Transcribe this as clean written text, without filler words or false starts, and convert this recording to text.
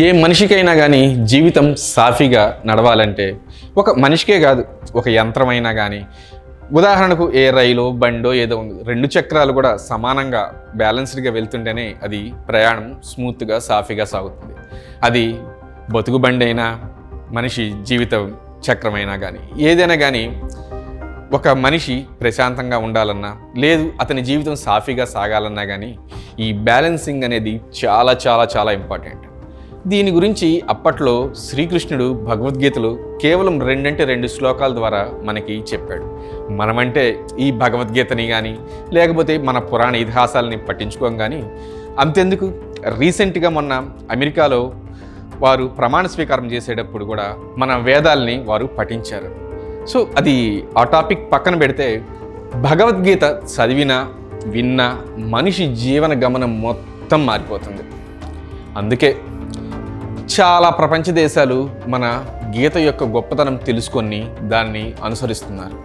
ఏ మనిషికైనా కానీ జీవితం సాఫీగా నడవాలంటే ఒక మనిషికే కాదు, ఒక యంత్రమైనా కానీ, ఉదాహరణకు ఏ రైలు బండో ఏదో ఉంది, రెండు చక్రాలు కూడా సమానంగా బ్యాలెన్స్డ్గా వెళ్తుంటేనే అది ప్రయాణం స్మూత్గా సాఫీగా సాగుతుంది. అది బతుకు బండి అయినా, మనిషి జీవిత చక్రమైనా కానీ, ఏదైనా కానీ ఒక మనిషి ప్రశాంతంగా ఉండాలన్నా, లేదు అతని జీవితం సాఫీగా సాగాలన్నా కానీ ఈ బ్యాలెన్సింగ్ అనేది చాలా చాలా చాలా ఇంపార్టెంట్. దీని గురించి అప్పట్లో శ్రీకృష్ణుడు భగవద్గీతలో కేవలం 2 శ్లోకాల ద్వారా మనకి చెప్పాడు. మనమంటే ఈ భగవద్గీతని కానీ లేకపోతే మన పురాణ ఇతిహాసాలని పట్టించుకోం. కానీ అంతెందుకు, రీసెంట్గా మొన్న అమెరికాలో వారు ప్రమాణ స్వీకారం చేసేటప్పుడు కూడా మన వేదాలని వారు పఠించారు. సో అది ఆ టాపిక్ పక్కన పెడితే, భగవద్గీత చదివినా విన్నా మనిషి జీవన గమనం మొత్తం మారిపోతుంది. అందుకే చాలా ప్రపంచ దేశాలు మన గీత యొక్క గొప్పతనం తెలుసుకొని దాన్ని అనుసరిస్తున్నారు.